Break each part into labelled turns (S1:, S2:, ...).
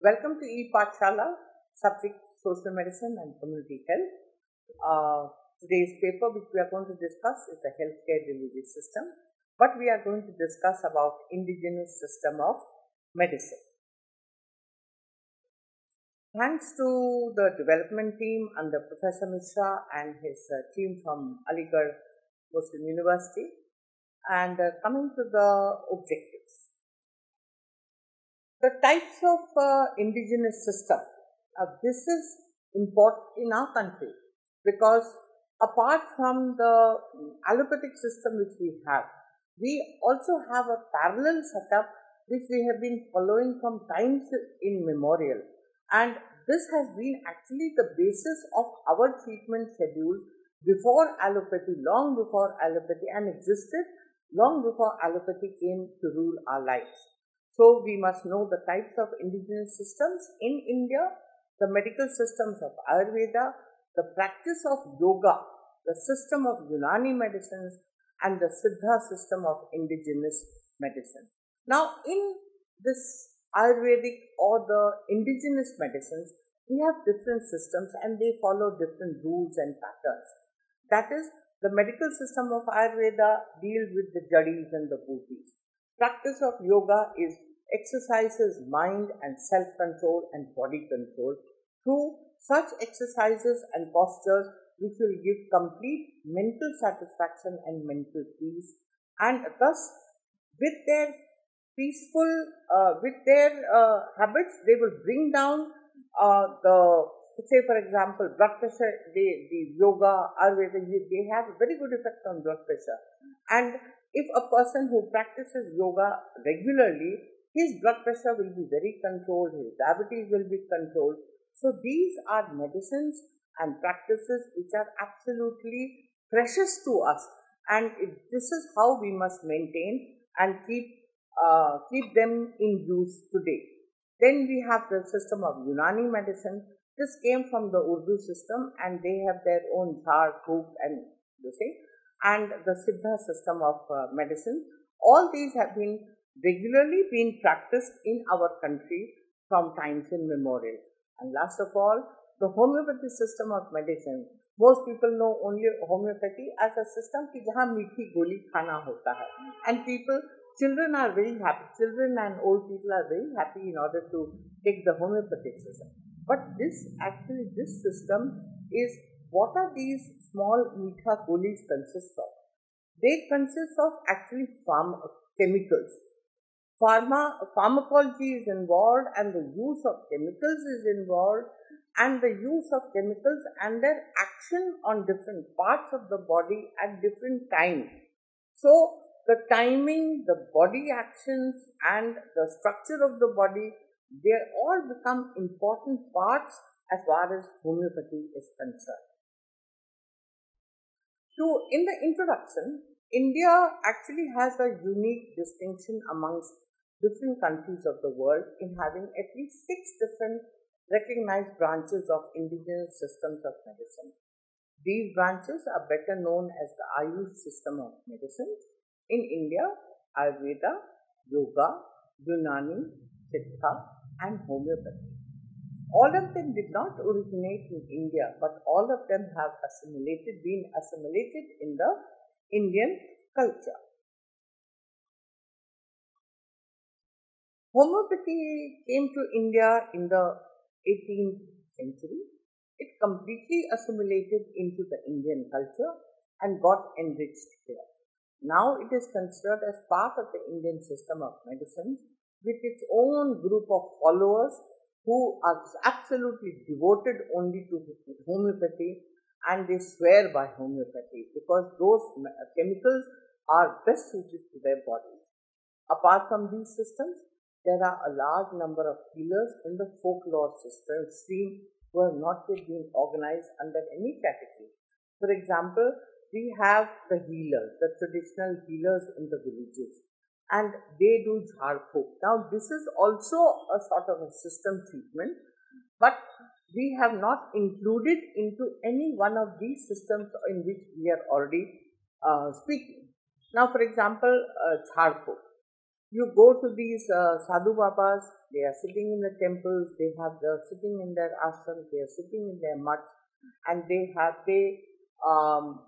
S1: Welcome to e-Pathshala, subject social medicine and community health. Today's paper which we are going to discuss is the healthcare delivery system, but we are going to discuss about indigenous system of medicine. Thanks to the development team under Professor Mishra and his team from Aligarh Muslim University, and coming to the objectives. The types of indigenous system. This is important in our country because apart from the allopathic system which we have, we also have a parallel setup which we have been following from times immemorial, and this has been actually the basis of our treatment schedule before allopathy, long before allopathy, and existed long before allopathy came to rule our lives. So we must know the types of indigenous systems in India, the medical systems of Ayurveda, the practice of yoga, the system of Unani medicines, and the Siddha system of indigenous medicine. Now, in this Ayurvedic or the indigenous medicines, we have different systems and they follow different rules and patterns. That is, the medical system of Ayurveda deals with the jadis and the bhutis. Practice of yoga is exercises mind and self-control and body control through such exercises and postures which will give complete mental satisfaction and mental peace, and thus with their peaceful, habits, they will bring down say for example blood pressure. The yoga, Ayurveda, they have a very good effect on blood pressure, and if a person who practices yoga regularly, his blood pressure will be very controlled, his diabetes will be controlled. So these are medicines and practices which are absolutely precious to us, and this is how we must maintain and keep them in use today. Then we have the system of Unani medicine. This came from the Urdu system, and they have their own Jhar, Khoop, and and the Siddha system of medicine. All these have been regularly been practiced in our country from times immemorial. And last of all, the homeopathy system of medicine. Most people know only homeopathy as a system ki jahan meethi goli khana hota hai, and children are very happy. Children and old people are very happy in order to take the homeopathic system. But this system is, what are these small meetha golis consist of? They consist of actually chemicals. Pharmacology is involved, and the use of chemicals is involved, and the use of chemicals and their action on different parts of the body at different times. So the timing, the body actions, and the structure of the body, they all become important parts as far as homeopathy is concerned. In the introduction, India actually has a unique distinction amongst different countries of the world in having at least 6 different recognized branches of indigenous systems of medicine. These branches are better known as the Ayush system of medicine. In India, Ayurveda, Yoga, Unani, Siddha, and Homeopathy. All of them did not originate in India, but all of them have been assimilated in the Indian culture. Homeopathy came to India in the 18th century. It completely assimilated into the Indian culture and got enriched here. Now it is considered as part of the Indian system of medicine with its own group of followers who are absolutely devoted only to homeopathy, and they swear by homeopathy because those chemicals are best suited to their bodies. Apart from these systems, there are a large number of healers in the folklore stream who have not yet been organized under any category. For example, we have the healers, the traditional healers in the villages, and they do Jhar Khoop. Now, this is also a sort of a system treatment, but we have not included into any one of these systems in which we are already speaking. Now, for example, Jhar Khoop. You go to these sadhu babas they are sitting in the temples, they are sitting in their ashrams, they are sitting in their mats, and um,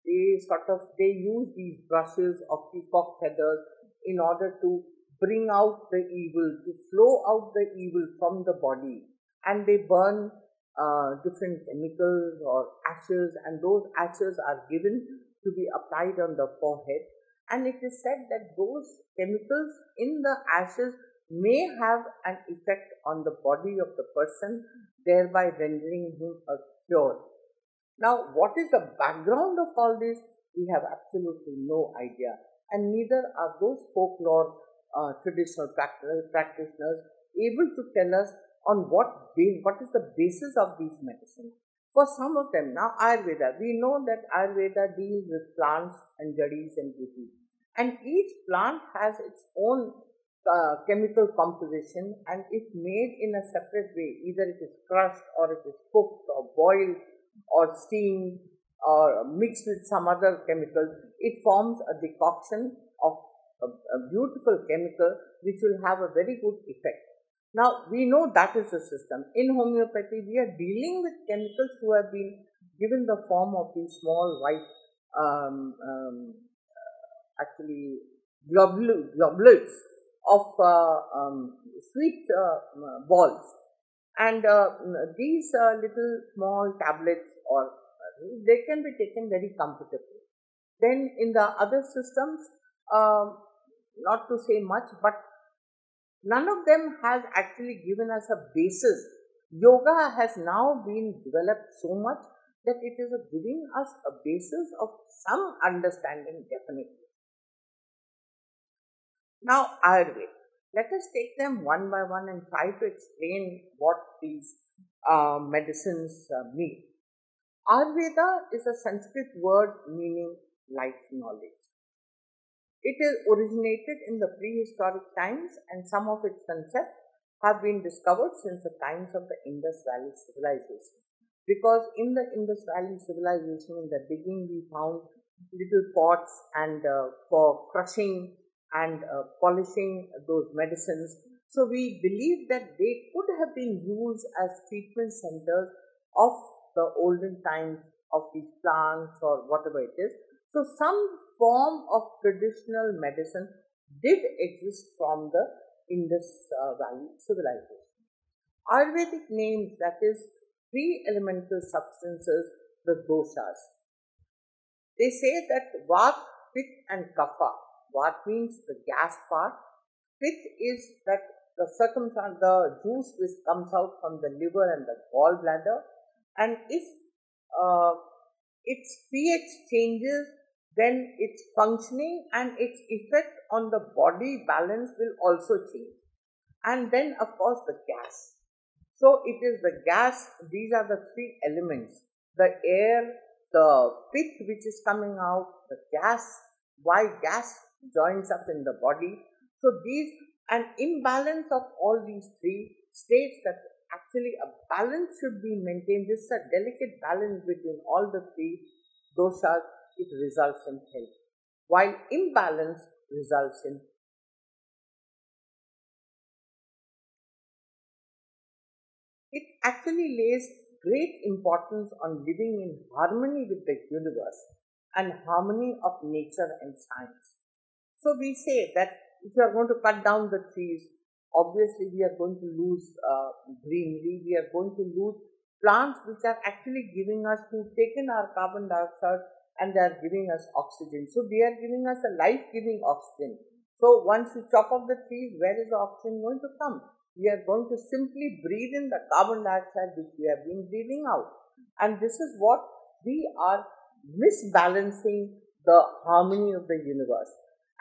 S1: they use these brushes of peacock feathers in order to bring out the evil, to flow out the evil from the body, and they burn different chemicals or ashes, and those ashes are given to be applied on the forehead. And it is said that those chemicals in the ashes may have an effect on the body of the person, thereby rendering him a cure. Now, what is the background of all this? We have absolutely no idea, and neither are those folklore traditional practitioners able to tell us on what is the basis of these medicines. For some of them, now Ayurveda, we know that Ayurveda deals with plants and jadis and beauty, and each plant has its own chemical composition, and it's made in a separate way. Either it is crushed, or it is cooked, or boiled, or steamed, or mixed with some other chemicals. It forms a decoction of a beautiful chemical which will have a very good effect. Now, we know that is the system. In homeopathy, we are dealing with chemicals who have been given the form of these small white, actually globulets of sweet balls. And these little small tablets, or they can be taken very comfortably. Then in the other systems, not to say much, but none of them has actually given us a basis. Yoga has now been developed so much that it is giving us a basis of some understanding, definitely. Now, Ayurveda. Let us take them one by one and try to explain what these medicines mean. Ayurveda is a Sanskrit word meaning life knowledge. It is originated in the prehistoric times, and some of its concepts have been discovered since the times of the Indus Valley civilization. Because in the Indus Valley civilization, in the beginning, we found little pots and for crushing and polishing those medicines. So we believe that they could have been used as treatment centers of the olden times of these plants or whatever it is. So some form of traditional medicine did exist from the Indus Valley civilization. Ayurvedic names, that is, three elemental substances, the doshas. They say that Vata, Pitta and Kapha. Vata means the gas part. Pitta is that the juice which comes out from the liver and the gallbladder. And if its pH changes, then its functioning and its effect on the body balance will also change. And then, of course, the gas. So it is the gas, these are the three elements: the air, the pith which is coming out, the gas, why gas joins up in the body. So an imbalance of all these three states that actually a balance should be maintained. This is a delicate balance between all the three doshas. It results in health, while imbalance results in it actually lays great importance on living in harmony with the universe and harmony of nature and science. So we say that if you are going to cut down the trees, obviously we are going to lose greenery, we are going to lose plants which are actually giving us, who've taken our carbon dioxide and they are giving us oxygen. So they are giving us a life-giving oxygen. So once you chop off the trees, where is the oxygen going to come? We are going to simply breathe in the carbon dioxide which we have been breathing out. And this is what we are misbalancing the harmony of the universe.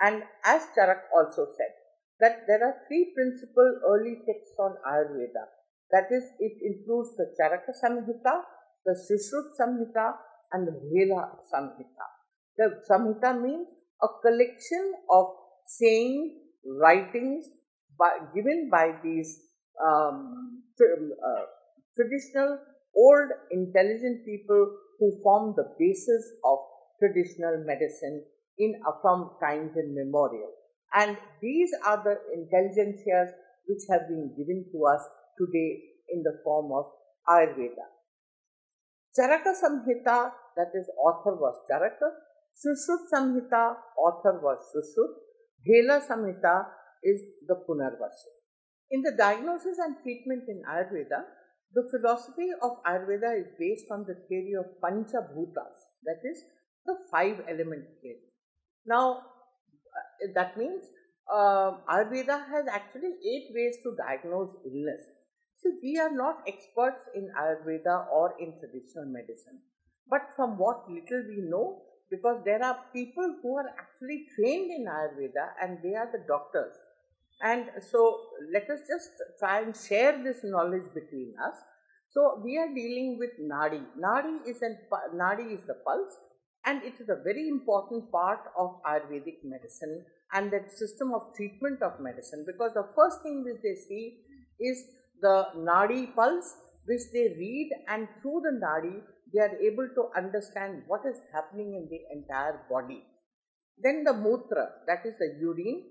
S1: And as Charak also said, that there are three principal early texts on Ayurveda. That is, it includes the Charaka Samhita, the Shishrut Samhita, and the Vela Samhita. The Samhita means a collection of sayings, writings given by these traditional, old, intelligent people who form the basis of traditional medicine from times immemorial. And these are the intelligentsias which have been given to us today in the form of Ayurveda. Charaka Samhita, that is author was Charaka. Shushruta Samhita, author was Shushruta. Bhela Samhita is the Punarvasu. In the diagnosis and treatment in Ayurveda, the philosophy of Ayurveda is based on the theory of Pancha Bhutas, that is the 5-element theory. Now, that means Ayurveda has actually 8 ways to diagnose illness. So, we are not experts in Ayurveda or in traditional medicine, but from what little we know, because there are people who are actually trained in Ayurveda and they are the doctors. And so, let us just try and share this knowledge between us. So, we are dealing with Nadi. Nadi is the pulse, and it is a very important part of Ayurvedic medicine and that system of treatment of medicine, because the first thing which they see is the Nadi pulse, which they read, and through the Nadi they are able to understand what is happening in the entire body. Then the Mutra, that is the urine,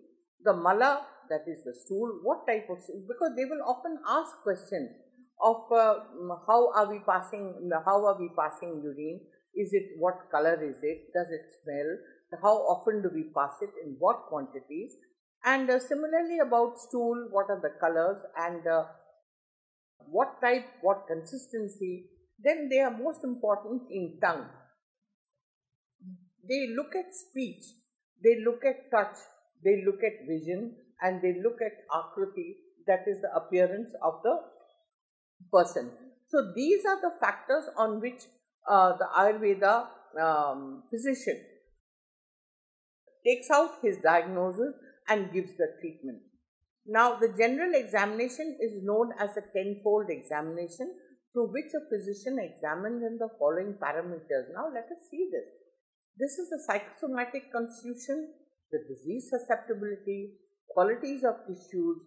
S1: the Mala, that is the stool, what type of stool, because they will often ask questions of how are we passing urine, is it, what color is it, does it smell, how often do we pass it, in what quantities, and similarly about stool, what are the colors and what type, what consistency. Then they are most important in tongue. They look at speech, they look at touch, they look at vision, and they look at akruti, that is the appearance of the person. So these are the factors on which the Ayurveda physician takes out his diagnosis and gives the treatment. Now, the general examination is known as a 10-fold examination, through which a physician examines in the following parameters. Now, let us see this. This is the psychosomatic constitution, the disease susceptibility, qualities of tissues,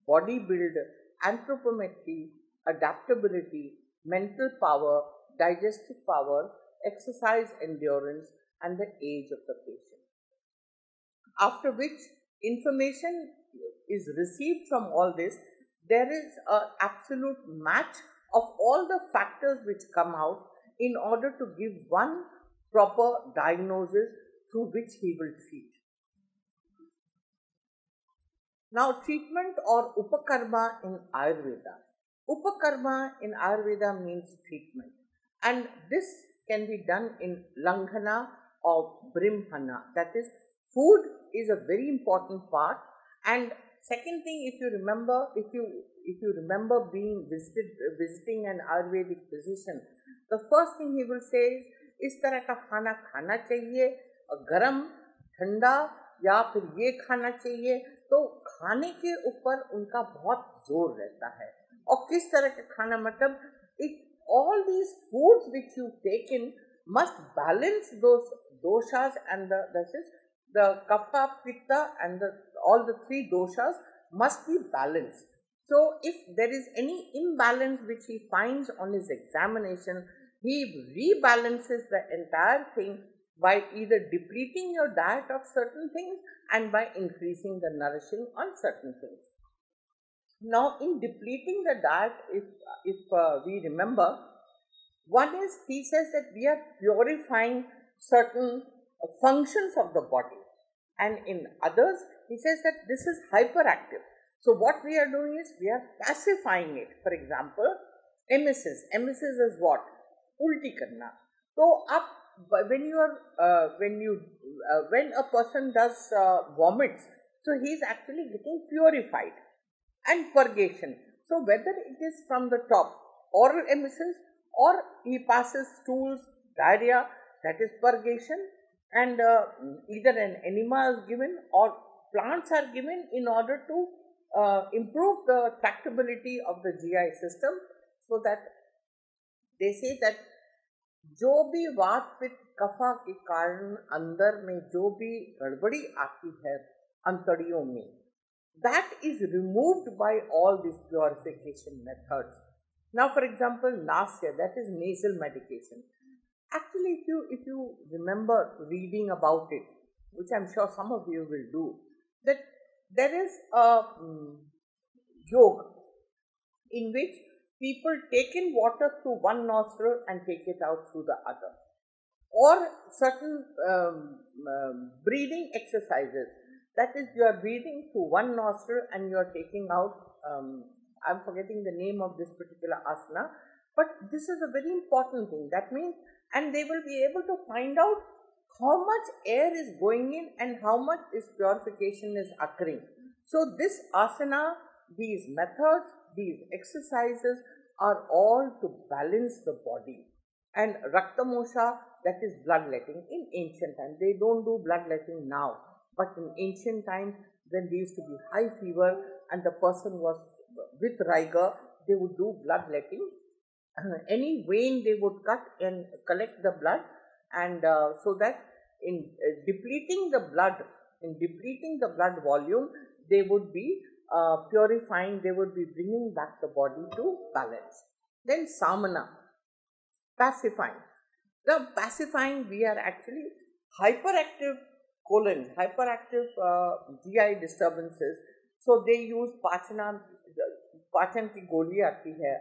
S1: body build, anthropometry, adaptability, mental power, digestive power, exercise endurance, and the age of the patient. After which information is received from all this, there is an absolute match of all the factors which come out in order to give one proper diagnosis through which he will treat. Now, treatment or upakarma in Ayurveda. Upakarma in Ayurveda means treatment, and this can be done in langhana or brimhana, that is, food is a very important part. And second thing, if you remember being visiting an Ayurvedic physician, the first thing he will say is तरह का खाना खाना चाहिए, गरम, ठंडा या फिर ये खाना चाहिए. तो खाने के ऊपर उनका बहुत जोर रहता है. और किस तरह का खाना, मतलब all these foods which you take in must balance those doshas, and the kapha, pitta, and all the 3 doshas must be balanced. So if there is any imbalance which he finds on his examination, he rebalances the entire thing by either depleting your diet of certain things and by increasing the nourishing on certain things. Now, in depleting the diet, if we remember, one is, he says that we are purifying certain functions of the body, and in others he says that this is hyperactive. So what we are doing is we are pacifying it. For example, emesis is what? Ulti karna. So when a person does vomits, so he is actually getting purified. And purgation. So whether it is from the top, oral emesis, or he passes stools, diarrhea, that is purgation, and either an enema is given or plants are given in order to improve the tractability of the GI system, so that they say that जो भी वात पित्त कफा के कारण अंदर में जो भी गड़बड़ी आती है अंतड़ियों में, that is removed by all these purification methods. Now, for example, nasya, that is nasal medication. Actually, if you remember reading about it, which I'm sure some of you will do, that there is a yoga, in which people take in water through one nostril and take it out through the other, or certain breathing exercises. That is, you are breathing through one nostril and you are taking out, I'm forgetting the name of this particular asana, but this is a very important thing. That means, and they will be able to find out how much air is going in and how much is purification is occurring. So this asana, these methods, these exercises are all to balance the body. And Raktamosha, that is bloodletting in ancient times. They don't do bloodletting now, but in ancient times, when there used to be high fever and the person was with rigor, they would do bloodletting. Any vein they would cut and collect the blood, and so that in depleting the blood volume, they would be purifying, they would be bringing back the body to balance. Then Samana, pacifying. The pacifying, we are actually hyperactive colon, hyperactive GI disturbances. So they use pachan की गोली आती है,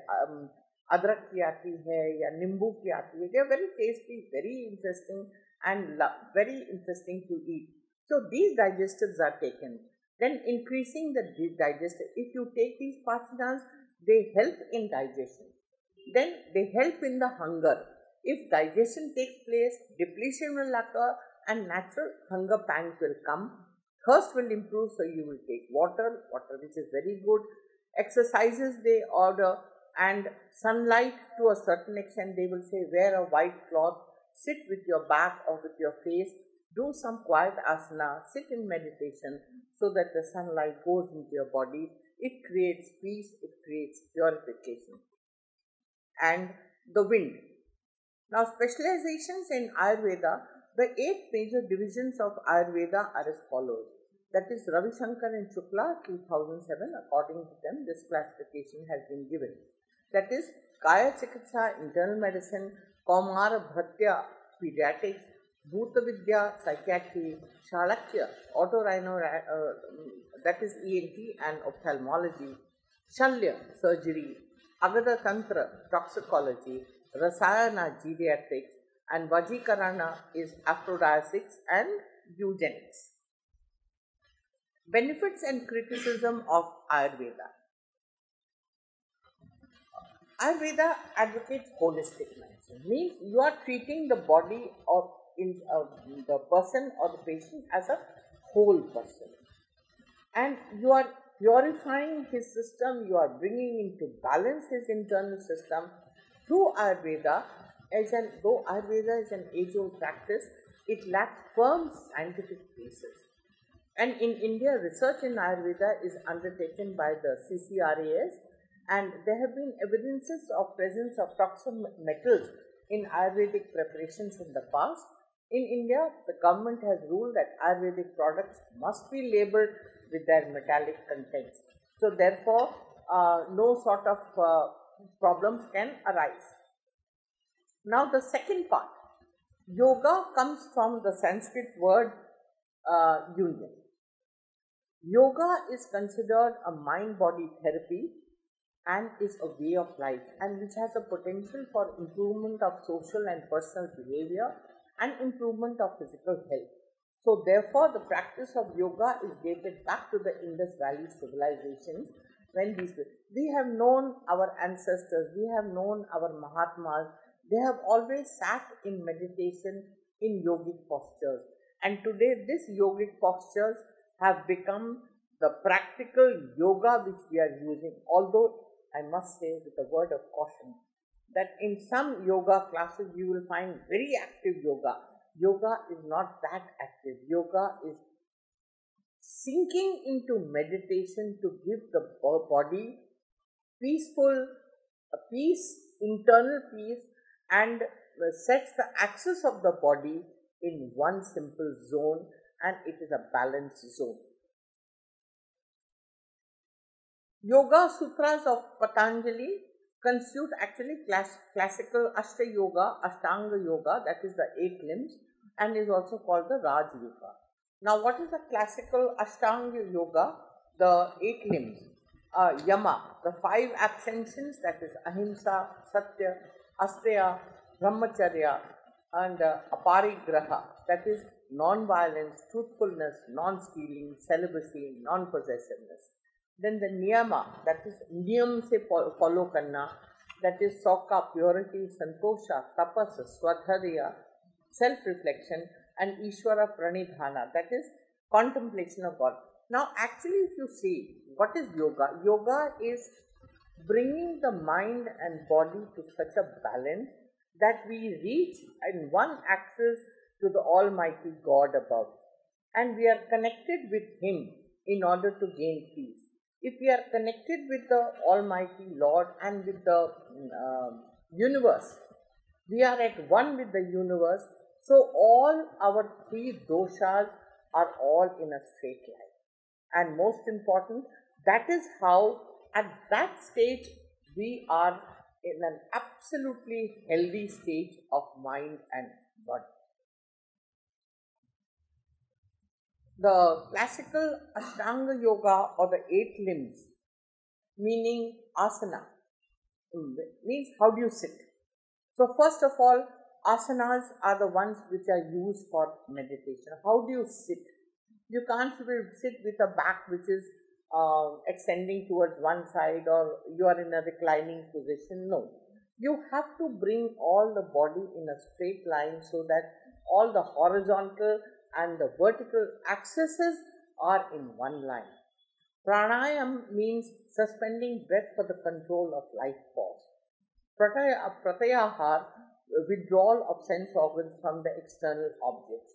S1: अदरक की आती है या नींबू की आती है. They are very tasty, very interesting and very interesting to eat. So these digestives are taken. Then increasing the digestive. If you take these pachanas, they help in digestion. Then they help in the hunger. If digestion takes place, depletion will occur and natural hunger pangs will come. Thirst will improve, so you will take water which is very good. Exercises they order, and sunlight to a certain extent. They will say wear a white cloth, sit with your back or with your face, do some quiet asana, sit in meditation so that the sunlight goes into your body. It creates peace, it creates purification. And the wind. Now, specializations in Ayurveda, the 8 major divisions of Ayurveda are as follows. That is Ravi Shankar and Shukla, 2007. According to them, this classification has been given. That is Kaya Chikitsa, internal medicine; Kaumara Bhatya, pediatrics; Bhuta Vidya, psychiatry; Shalakya, otorhino, that is ENT and ophthalmology; Shalya, surgery; Agada Tantra, toxicology; Rasayana, geriatrics; and Vajikarana is aphrodisiacs and eugenics. Benefits and criticism of Ayurveda. Ayurveda advocates holistic medicine. Means you are treating the body of the person or the patient as a whole person, and you are purifying his system. You are bringing into balance his internal system through Ayurveda. Though Ayurveda is an age-old practice, it lacks firm scientific basis. And in India, research in Ayurveda is undertaken by the CCRAS, and there have been evidences of presence of toxic metals in Ayurvedic preparations in the past. In India, the government has ruled that Ayurvedic products must be labeled with their metallic contents. So therefore, no sort of problems can arise. Now the second part. Yoga comes from the Sanskrit word union. Yoga is considered a mind-body therapy and is a way of life, and which has a potential for improvement of social and personal behavior and improvement of physical health. So therefore, the practice of yoga is dated back to the Indus Valley civilizations, when we have known our ancestors, we have known our Mahatmas. They have always sat in meditation in yogic postures, and today these yogic postures have become the practical yoga which we are using. Although I must say with a word of caution that in some yoga classes you will find very active yoga. Yoga is not that active. Yoga is sinking into meditation to give the body peaceful peace, internal peace, and sets the axis of the body in one simple zone, and it is a balanced zone. Yoga Sutras of Patanjali constitute actually classical Ashtanga Yoga, that is the 8 limbs, and is also called the Raj Yoga. Now, what is the classical Ashtanga Yoga? The 8 limbs. Yama, the 5 abstentions, that is Ahimsa, Satya, Asteya, Brahmacharya, and Aparigraha, that is non-violence, truthfulness, non-stealing, celibacy, non-possessiveness. Then the Niyama, that is Niyam se follow karna, that is Sauka, purity, Santosha, Tapas, Swadharya, self-reflection, and Ishvara Pranidhana, that is contemplation of God. Now, actually, if you see, what is yoga? Yoga is bringing the mind and body to such a balance that we reach in one axis to the Almighty God above. And we are connected with Him in order to gain peace. If we are connected with the Almighty Lord and with the universe, we are at one with the universe. So all our 3 doshas are all in a straight line. And most important, that is how at that stage we are in an absolutely healthy stage of mind and body. The classical Ashtanga yoga, or the 8 limbs, meaning asana, means how do you sit. So first of all, asanas are the ones which are used for meditation. How do you sit? You can't sit with a back which is extending towards one side, or you are in a reclining position. No. You have to bring all the body in a straight line so that all the horizontal and the vertical axes are in one line. Pranayam means suspending breath for the control of life force. Pratyahar, withdrawal of sense organs from the external objects.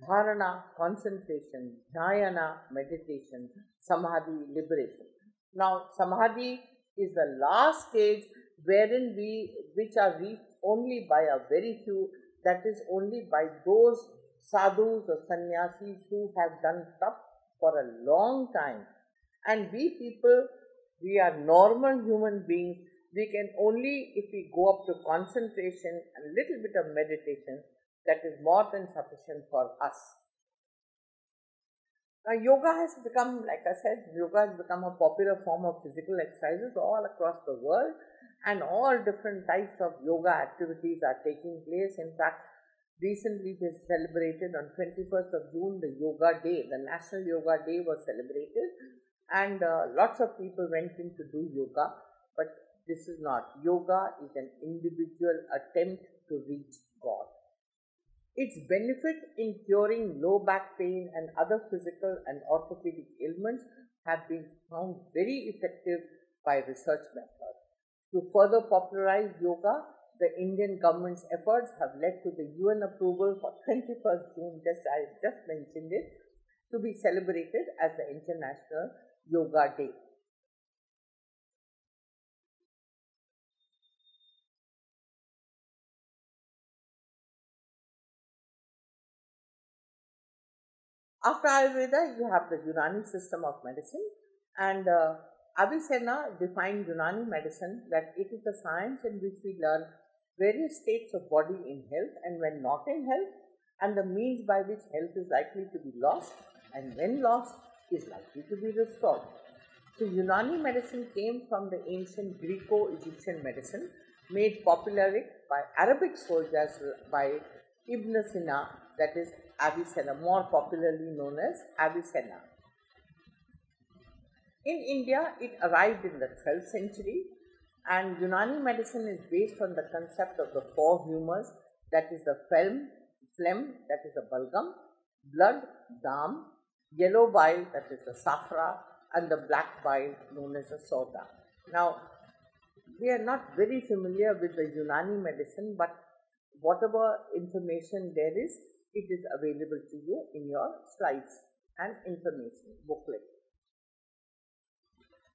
S1: Dharana, concentration. Dhyana, meditation. Samadhi, liberation. Now, Samadhi is the last stage wherein which are reached only by a very few, that is only by those sadhus or sannyasis who have done stuff for a long time. And we people, we are normal human beings. We can only, if we go up to concentration and little bit of meditation, that is more than sufficient for us. Now, yoga has become, like I said, yoga has become a popular form of physical exercises all across the world, and all different types of yoga activities are taking place. In fact, recently they celebrated on 21st of June the Yoga Day. The National Yoga Day was celebrated, and lots of people went in to do yoga. But this is not. Yoga is an individual attempt to reach God. Its benefit in curing low back pain and other physical and orthopedic ailments have been found very effective by research methods. To further popularize yoga, the Indian government's efforts have led to the UN approval for 21st June, I just mentioned it, to be celebrated as the International Yoga Day. After Ayurveda, you have the Unani system of medicine, and Avicenna defined Unani medicine that it is the science in which we learn various states of body in health and when not in health, and the means by which health is likely to be lost and when lost is likely to be restored. So Unani medicine came from the ancient Greco-Egyptian medicine made popular by Arabic soldiers by Ibn Sina, that is Avicenna, more popularly known as Avicenna. In India, it arrived in the 12th century, and Unani medicine is based on the concept of the 4 humors, that is the phlegm, that is the balgam, blood, dam, yellow bile, that is the safra, and the black bile known as the soda. Now, we are not very familiar with the Unani medicine, but whatever information there is, it is available to you in your slides and information booklet.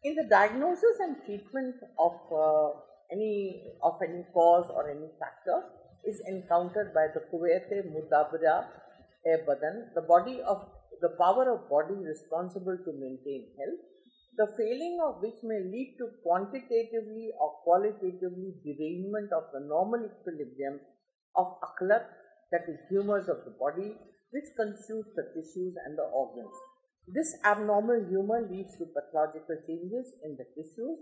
S1: In the diagnosis and treatment of any cause or any factor is encountered by the Kuvayate Mudabra Badan, the power of body responsible to maintain health, the failing of which may lead to quantitatively or qualitatively derangement of the normal equilibrium of aklat, that is humors of the body, which constitute the tissues and the organs. This abnormal humor leads to pathological changes in the tissues,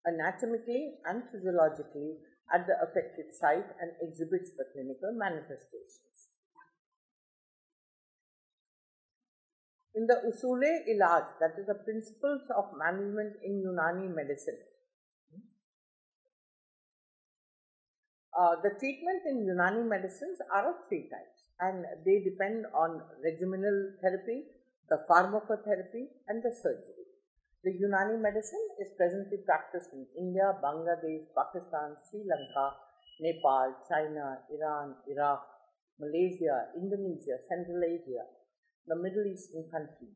S1: anatomically and physiologically at the affected site and exhibits the clinical manifestations. In the Usule Ilaj, that is the principles of management in Unani medicine, the treatment in Unani medicines are of three types and they depend on regimenal therapy, the pharmacotherapy and the surgery. The Unani medicine is presently practiced in India, Bangladesh, Pakistan, Sri Lanka, Nepal, China, Iran, Iraq, Malaysia, Indonesia, Central Asia, the Middle Eastern countries.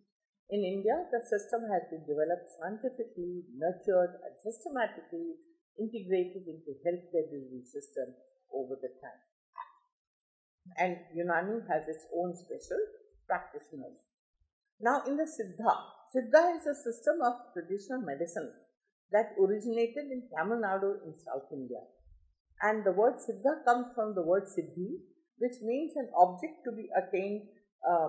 S1: In India, the system has been developed scientifically, nurtured and systematically integrated into healthcare delivery system over the time. And Unani has its own special practitioners. Now in the Siddha, Siddha is a system of traditional medicine that originated in Tamil Nadu in South India. And the word Siddha comes from the word Siddhi, which means an object to be attained,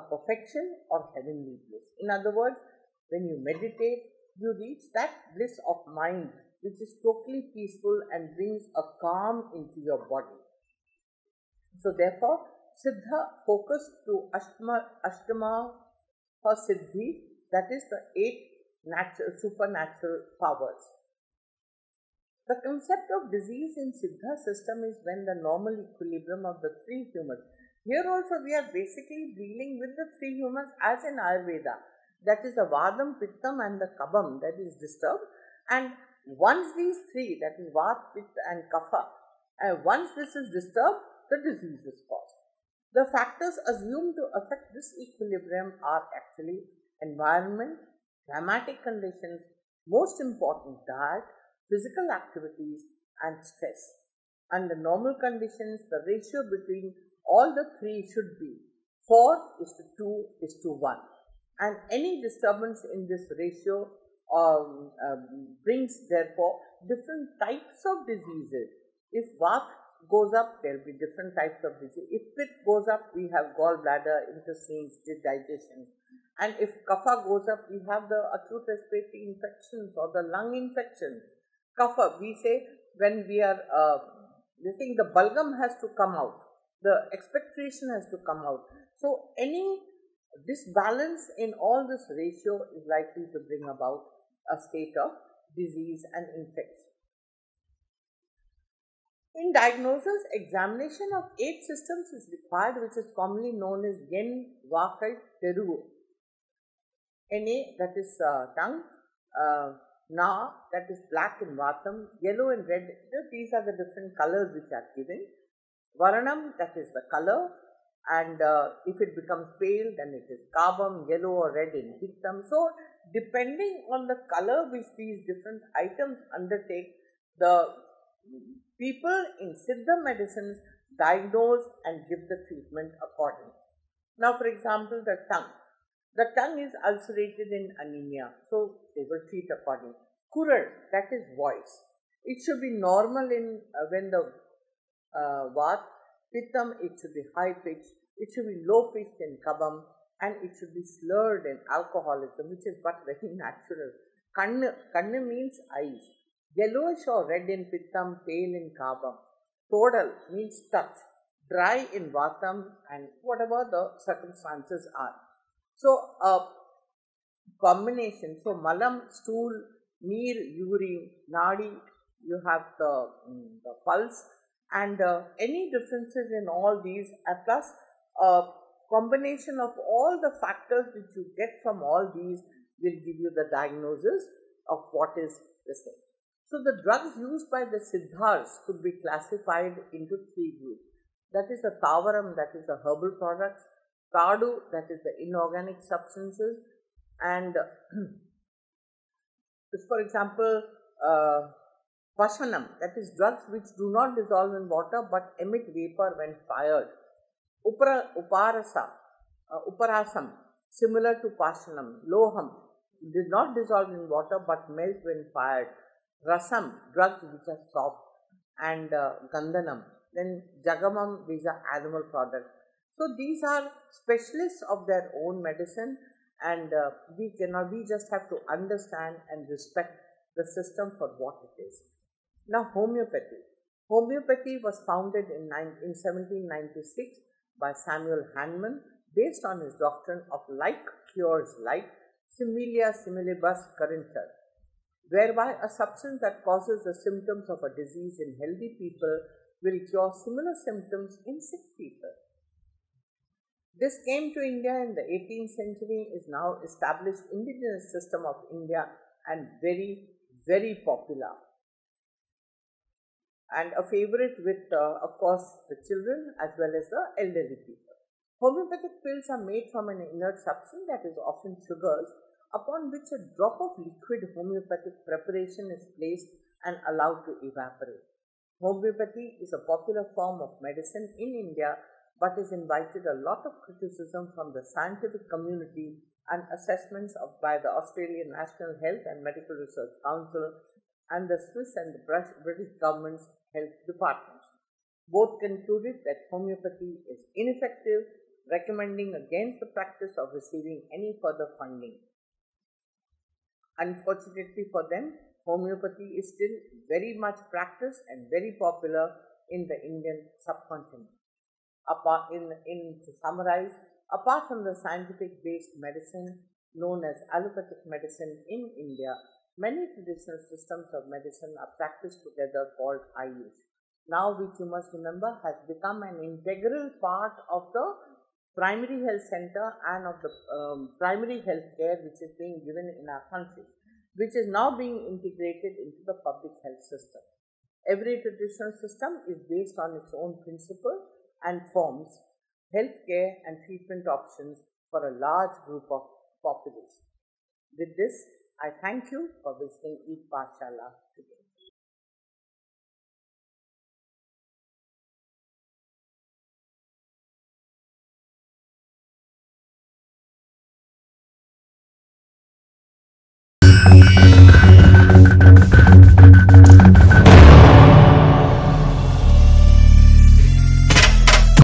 S1: perfection or heavenly bliss. In other words, when you meditate, you reach that bliss of mind which is totally peaceful and brings a calm into your body. So therefore, Siddha focused to Ashtama for Siddhi, that is the 8 supernatural powers. The concept of disease in Siddha system is when the normal equilibrium of the three humors. Here also we are basically dealing with the three humors as in Ayurveda, that is the Vadam, Pittam and the Kabam that is disturbed, and once these three, that is Vat, Pitta and Kapha, once this is disturbed, the disease is caused. The factors assumed to affect this equilibrium are actually environment, climatic conditions, most important diet, physical activities and stress. Under normal conditions, the ratio between all the three should be 4:2:1, and any disturbance in this ratio brings therefore different types of diseases. If Vata goes up, there will be different types of disease. If Pitta goes up, we have gallbladder, intestines, digestion. And if Kapha goes up, we have the acute respiratory infections or the lung infections. Kapha, we say when we are, the bulgum has to come out, the expectoration has to come out. So any disbalance in all this ratio is likely to bring about a state of disease and infection. In diagnosis, examination of 8 systems is required, which is commonly known as Yen, Vakai, Teru. Na, that is tongue, Na, that is black in Vatam, yellow and red, these are the different colors which are given. Varanam, that is the color, and if it becomes pale, then it is Kabam, yellow or red in Pittam. So, depending on the color which these different items undertake, the people in Siddha medicines diagnose and give the treatment accordingly. Now, for example, the tongue. The tongue is ulcerated in anemia, so they will treat accordingly. Kural, that is voice. It should be normal in when the Vat. Pittam, it should be high pitched. It should be low pitched in Kabam, and it should be slurred in alcoholism, which is but very natural. Kanna means eyes. Yellowish or red in Pittam, pale in Kabam. Todal means touch. Dry in Vatam, and whatever the circumstances are. So, combination. So, malam, stool, neer, urine, nadi, you have the pulse, and any differences in all these, plus combination of all the factors which you get from all these will give you the diagnosis of what is the same. So, the drugs used by the Siddhas could be classified into 3 groups. That is the Tavaram, that is the herbal products. Kadu, that is the inorganic substances, and for example, Pashanam, that is drugs which do not dissolve in water but emit vapor when fired. Uparasam, similar to Pashanam. Loham, did not dissolve in water but melt when fired. Rasam, drugs which are soft, and Gandhanam. Then Jagamam, these are animal products. So these are specialists of their own medicine, and we just have to understand and respect the system for what it is. Now, homeopathy. Homeopathy was founded in 1796 by Samuel Hahnemann based on his doctrine of like cures like, similia similibus currentur, whereby a substance that causes the symptoms of a disease in healthy people will cure similar symptoms in sick people. This came to India in the 18th century, is now established Indigenous System of India and very, very popular. And a favorite with, of course, the children as well as the elderly people. Homeopathic pills are made from an inert substance that is often sugars, upon which a drop of liquid homeopathic preparation is placed and allowed to evaporate. Homeopathy is a popular form of medicine in India, but has invited a lot of criticism from the scientific community and assessments by the Australian National Health and Medical Research Council and the Swiss and the British government's health departments. Both concluded that homeopathy is ineffective, recommending against the practice of receiving any further funding. Unfortunately for them, homeopathy is still very much practiced and very popular in the Indian subcontinent. To summarize, apart from the scientific-based medicine known as allopathic medicine in India, many traditional systems of medicine are practiced together called Ayush. Now, which you must remember, has become an integral part of the primary health center and of the primary health care which is being given in our country, which is now being integrated into the public health system. Every traditional system is based on its own principle and forms healthcare and treatment options for a large group of population. With this, I thank you for visiting Eid Pashala today.